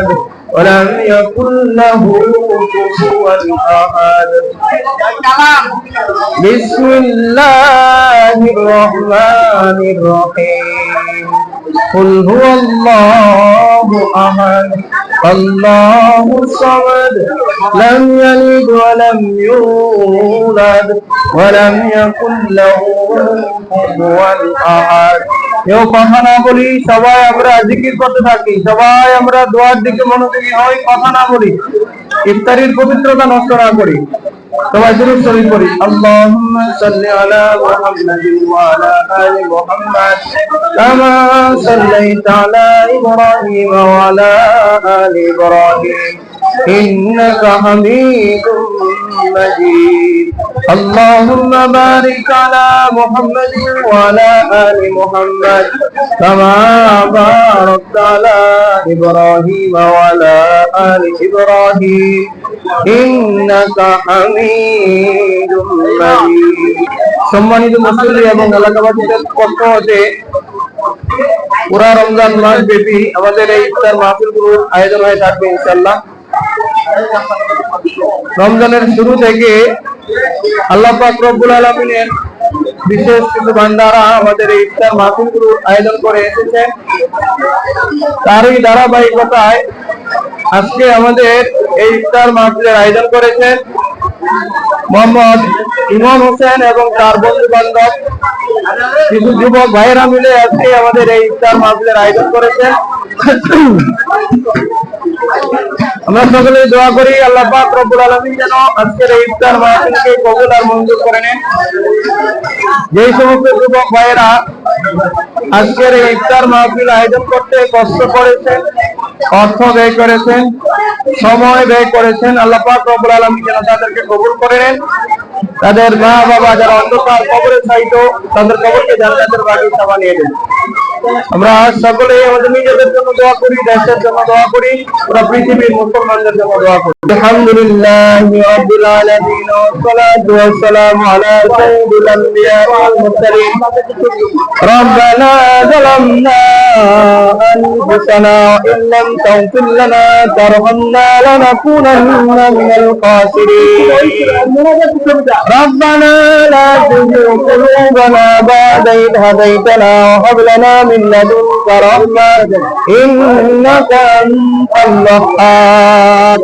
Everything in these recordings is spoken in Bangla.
أحد ولم يكن له كفوا أحد بسم الله الرحمن الرحيم قل هو الله أحد الله الصمد لم يلد ولم يولد ولم يكن له كفوا أحد কেউ কথা না বলি, সবাই আমরা জিকির করতে থাকি, সবাই আমরা দোয়ার দিকে মনোযোগী হই, কথা না বলি, ইফতারির পবিত্রতা নষ্ট না করি। সবাই দুরূদ শরীফ পড়ি। আল্লাহুম্মা সাল্লি আলা মুহাম্মাদিন ওয়া আলা আলি মুহাম্মাদ কামা সাল্লাইতা আলা ইব্রাহিম ওয়া আলা আলি ইব্রাহিম ইন্নাকা হামিদুম মাজিদ। আল্লাহুম্মা বারিক আলা মুহাম্মাদিন ওয়া আলা আলি মুহাম্মাদ কামা বারাকতা আলা ইব্রাহিম ওয়া আলা আলি ইব্রাহিম ইন্নাকা হামিদুম মাজিদ। সম্মানিত মুসল্লি এবং এলাকাবাসীদের পক্ষ হতে পুরা রমজান মাস ব্যাপী আমাদের এই ইফতার মাহফিলগুলোর আয়োজন হয়ে থাকবে ইনশাআল্লাহ। রমজানের শুরু থেকে আল্লাহ পাক রব্বুল আলামিনের বিশেষ কিছু বান্দারা আমাদের এই ইফতার মাহফিলগুলোর আয়োজন করে এসেছে। তারই ধারাবাহিকতায় আজকে আমাদের এই ইফতার মাহফিলের আয়োজন করেছেন মোহাম্মদ ইমাম হোসেন এবং তার বন্ধু বান্ধব কিছু যুবক ভাইয়েরা মিলে আজকে আমাদের এই ইফতার মাহফিলের আয়োজন করেছেন। আমরা সকলে দোয়া করি আল্লাহ পাক রব্বুল আলামিন যেন আজকের এই ইফতার মাহফিলকে কবুল আর মঞ্জুর করে নেন। যেই সমস্ত যুবক ভাইয়েরা আজকের এই ইফতার মাহফিল আয়োজন করতে কষ্ট করেছেন, অর্থ ব্যয় করেছেন, সময় ব্যয় করেছেন, আল্লাহ পাক রব্বুল আলামিন যেন তাদেরকে কবুল করে নেন। তাদের মা বাবা যারা অন্ধকার কবরে চাইত তাদের কবরকে জান্নাতের বাগিচা বানিয়ে দেন। আমরা সকলে আমাদের নিজেদের জন্য দোয়া করি, দেশের জন্য দোয়া করি, পুরো পৃথিবীর মুসলমানদের জন্য দোয়া করি। আলহামদুলিল্লাহি রাব্বিল আলামিন ওয়াসসালাতু ওয়াসসালামু আলা সাইয়্যিদিল আমবিয়া ওয়াল মুরসালিন। রব্বানা যালামনা আনফুসানা ইন লাম তাগফির লানা তারহামনা লানাকুনান্না মিনাল খাসিরিন। রব্বানা লা তুযিগ কুলুবানা বা'দা ইদ হাদাইতানা ওয়া হাব লানা من لدنك رحمة إنك أنت الوهاب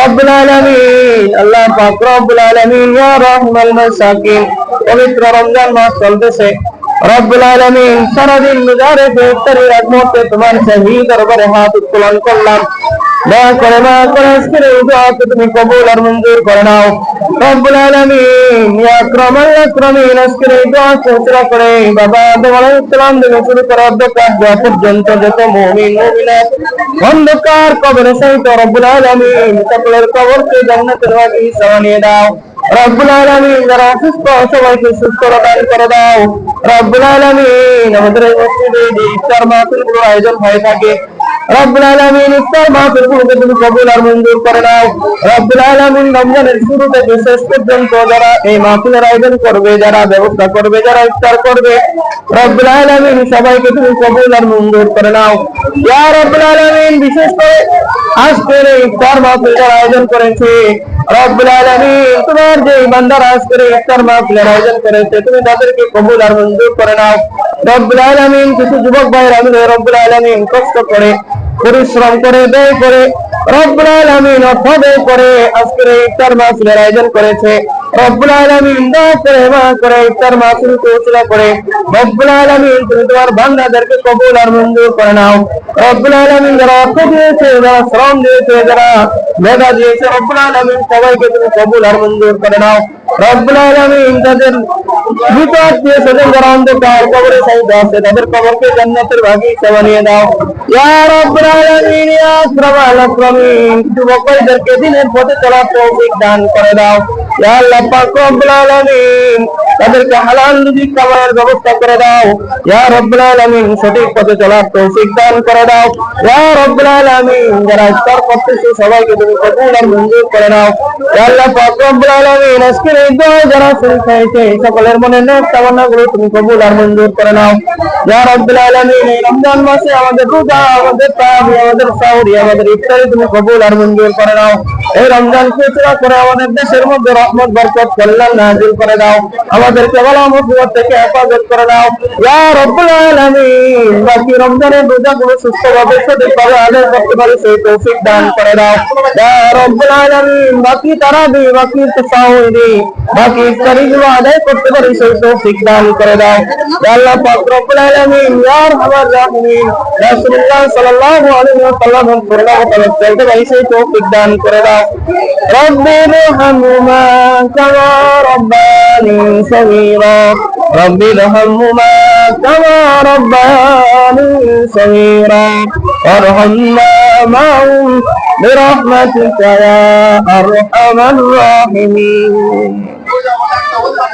رب العالمين الله পাক রব্বুল আলামিন ইয়া রাহমাল মাসাকিন। পবিত্র রমজান মাস চলতেছে, রব্বুল আলামিন সারাদিন গুজারে ইফতারের আগ মুহূর্তে তোমার শাহী দরবারে হাত উত্তোলন করলাম। দয়া করে আজকের এই দোয়াকে তুমি কবুল আর মঞ্জুর করে নাও রব্বুল আলামিন। ইয়া আকরামাল আকরামিন, আজকের এই দোয়া সূচনা করে বাবা আদম আলাইহিস সালাম থেকে শুরু করে অন্ধকার দোয়া পর্যন্ত যত মুমিন মুমিনাত অন্ধকার কবরে সহিত রব্বুল আলামিন সকলের কবরকে জান্নাতের বাগিচা বানিয়ে দাও রব্বুল আলামিন। যারা অসুস্থ সবাইকে সুস্থতা দান করে দাও রব্বুল আলামিন। আমাদের এই মসজিদে যে ইফতার মাহফিলগুলো আয়োজন হয়ে থাকে রব্বুল আলামিন ইফতার মাহফিলগুলোকে তুমি কবুল আর মঞ্জুর করে নাও রব্বুল আলামিন। রমজানের শুরু থেকে শেষ পর্যন্ত যারা এই মাহফিলের আয়োজন করবে, যারা ব্যবস্থা করবে, যারা ইফতার করবে রব্বুল আলামিন সবাইকে তুমি কবুল আর মঞ্জুর করে নাও ইয়া রব্বুল আলামিন। বিশেষ করে আজকের এই ইফতার মাহফিলের আয়োজন করেছে রব্বুল আলামিন, তোমার যে বান্দারা আজকের ইফতার মাহফিলের আয়োজন করেছে তুমি তাদেরকে কবুল আর মঞ্জুর করে নাও রব্বুল আলামিন। কিছু যুবক ভাইরা মিলে রব্বুল আলামিন কষ্ট করে পরিশ্রম করে ব্যয় করে রব্বুল আলামিন অর্থ ব্যয় করে আজকের ইফতার মাহফিলের আয়োজন করেছে রব্বুল আলামিন। দয়া করে মা করে ইফতার মাহফিলকে উৎসাহ করে রব্বুল আলামিন তুমি তোমার বান্দাদেরকে কবুল আর মঞ্জুর করে নাও রব্বুল আলামিন। যারা অর্থ দিয়েছে, যারা শ্রম দিয়েছে, যারা মেধা দিয়েছে রব্বুল আলামিন সবাইকে তুমি কবুল আর মঞ্জুর করে নাও রব্বুল আলামিন। তাদের মৃত আত্মীয় স্বজন যারা অন্ধকার কবরে চাইত আছে তাদের কবরকে জান্নাতের বাগিচা বানিয়ে দাও ইয়া রব্বুল আলামিন। ইয়া আকরামাল আকরামিন, যুবক ভাইদেরকে দিনের পথে চলার তৌফিক দান করে দাও ইয়া আল্লাহ পাক রব্বুল আলামিন তাদেরকে হালাল রুজি কামাইয়ের ব্যবস্থা করে দাও। ইয়া রব্বুল আলামিন সঠিক পথে চলার তৌফিক দান করে দাও। ইয়া রব্বুল আলামিন যারা ইফতার করতেছে সবাইকে তুমি কবুল আর মঞ্জুর করে নাও। ইয়া আল্লাহ পাক রব্বুল আলামিন আজকের এই দোয়া যারা শুনছে সকলের মনে নেক তামান্নাগুলো তুমি কবুল আর মঞ্জুর করে নাও। ইয়া রব্বুল আলামিন এই রমজান মাসে আমাদের রোজা, আমাদের তারাবি, আমাদের সাহরি, আমাদের ইফতারি তুমি কবুল আর মঞ্জুর করে নাও। এই রমজান ফুসরা করে আমাদের দেশের মধ্যে রহমত বরকত কল্যাণ নাযিল করে দাও। আমাদেরকে বালা মুসিবত থেকে হেফাজত করে দাও। ইয়া রব্বুল আলামিন বাকি রমজানের রোজাগুলো সুস্থভাবে সঠিকভাবে আদায় করতে পারি সেই তৌফিক দান করে দাও। ইয়া রব্বুল আলামিন বাকি তারাবি, বাকি তাসাহুরি, বাকি ইফতারিগুলো আদায় করতে পারি সেই তৌফিক দান করে দাও। ইয়া আল্লাহ পাক রব্বুল আলামিন ইয়া আরহামার রাহিমিন রাসূলুল্লাহ সাল্লাল্লাহু আলাইহি ওয়াসাল্লাম চলতে পারি সেই তৌফিক দান করে দাও। রব্বিরহামহুমা কামা রব্বানি সগীরা রব্বিরহামহুমা কামা রব্বানি সগীরা ওয়ারহামনা মা'হুম বিরহমাতিকা ইয়া আরহামার রাহিমিন।